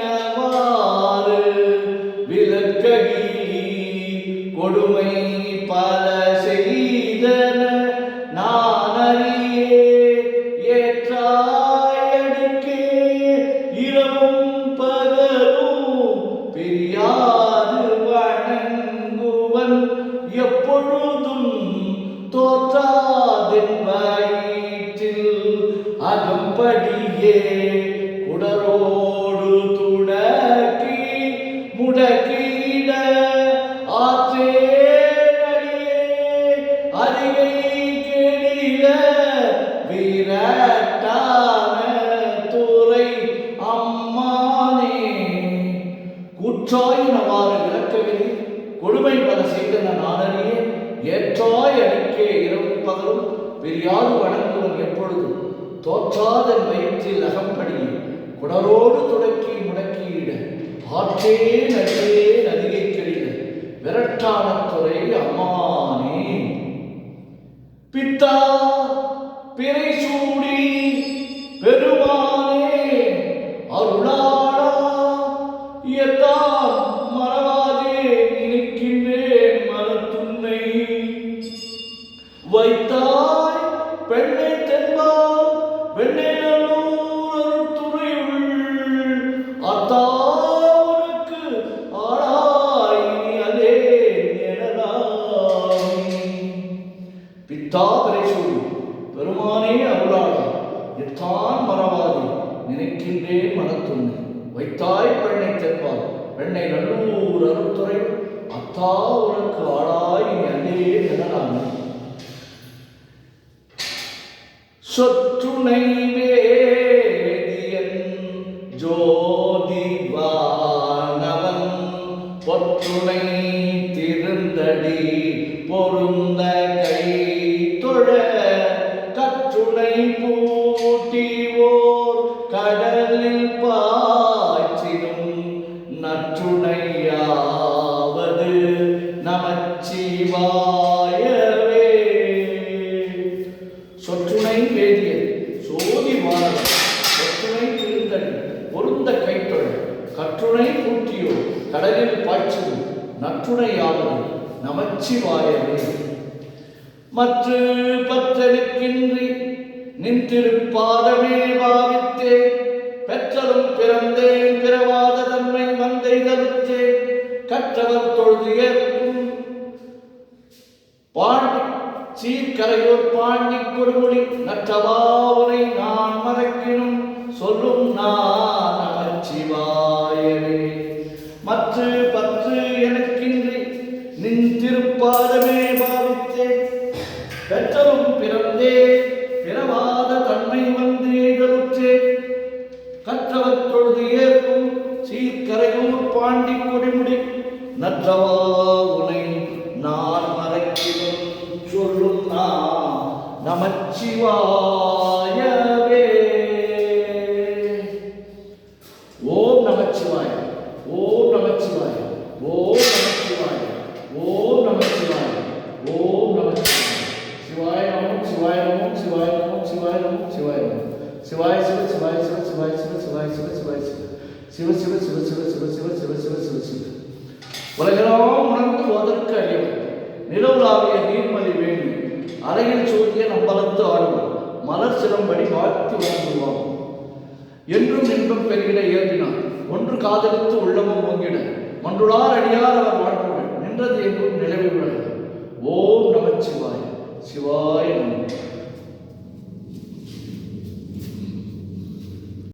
கூற்றாயினவாறு விளக்ககிலி கொடுமை பல செய்தன நான் அறியே ஏற்றாயடிக்கே இரவும் பகலும் பிரியாது வணங்குவன் எப்பொழுதும் தோற்றாதென் வயிற்றில் அகம்படியே குடரோடு துடக்கி முடக்கிட ஆற்றே நடியே அதிகை கெடில வீரட்டான துறை அம்மானே. கூற்றாயினவாறு விளக்கவில்லை கொடுமை பல செய்தன நானறியே ஏற்றாய் அடிக்கே இரவும் பகலும் பெரியாது வணங்குவன் எப்பொழுதும் தோற்றாதன் வயிற்றில் அகம்படியே குடரோடு துடக்கி முடக்கியிட ஆற்றே நடியே நதிகை கெடில விரட்டான துறை அம்மானே. பித்தா பிறை சூடி பெருமானே அருளாளா எத்தான் மறவாதே நினைக்கின்றேன் மனத்துன்னை வைத்தாய் பெண்ணை தென்பால் வெண்ணை நல்லூர் துறையுள் அத்தாவுக்கு ஆளாய் அதே எனலாய். பித்தா பிறைசூடி பெருமானே அருளாளா எத்தான் மறவாதே நினைக்கின்றேன் மனத்துன்னை வைத்தாய் பெண்ணை தென்பால் வெண்ணை நல்லூர் அருத்துறை அத்தா உனக்கு ஆளாய் அதே எனலாய். சொற்றுணை வேதியன் ஜோதிவானவன் பொற்றுணை திருந்தடி பொருந்த கை தொழ கற்றுணை பூட்டிவோர் கடலில் பாய்ச்சிடும் நற்றுணையாவது நமச்சிவாயவே. சொற்றுணை வேதியன் சோதி மாணவன் சொற்றுணை திருந்தடி பொருந்த கைத்தொழ கற்றுணை பூட்டியோ கடலில் பாய்ச்சது நற்றுணையாவது நமச்சிவாயவே. மற்ற பற்றனுக்கின்றி நின் திருப்பாதமே பாவித்தே பெற்றலும் பிறந்தேன் பிறவாத தன்மை வந்தை தவிர்த்தே கற்றவர் தொழுது ஏற்கும் பாண்டி சீர்கரையோர் பாண்டி கொடுமுடி நற்றவாவுரை நான் மறக்கினும் சொல்லும் நான் நமச்சிவாயவே. மற்ற பற்று எனக்கின்றி நின் திருப்பாதமே பாவித்தே பெற்றலும் பிறந்தே பிறவாத தன்மை வந்தே தருற்றே கற்றவர் தொழுது ஏற்கும் சீர்கரையூர் பாண்டி கொடிமுடி நற்றவாவுனை நான் மறக்கினும் சொல்லும் நான் நமச்சிவாயவே. ஓம் நமச்சிவாய ஓம் நமச்சிவாய ஓம் நமச்சிவாய ஓம் நமச்சிவாய ஓம் நமச்சிவாய. சிவாய நமம் சிவாய நமம் சிவாய நமம் சிவாய நமம் சிவாய நமம் சிவாய சிவ சிவாய சிவ சிவாய சிவ சிவாய சிவ சிவாய சிவ சிவ சிவ சிவ சிவ சிவ சிவ சிவ சிவ சிவ சிவ. உலகெல்லாம் உணர்ந்து ஓதற்கு அழியவர் நிலவுலாவிய நீர்மலி வேண்டி அறையில் சூரிய நம்பலத்து ஆடுவோம் மலர் சிலம்படி வாழ்த்தி வணங்குவோம் என்றும் இன்பம் பெருகிட ஏற்றினார் ஒன்று காதலித்து உள்ளமும் ஓங்கிட மன்றுளார் அடியார் அவர் வாழ்வுகள் நின்றது எங்கும் நிலவி உலக. ஓம் நமச்சிவாய சிவாய நம.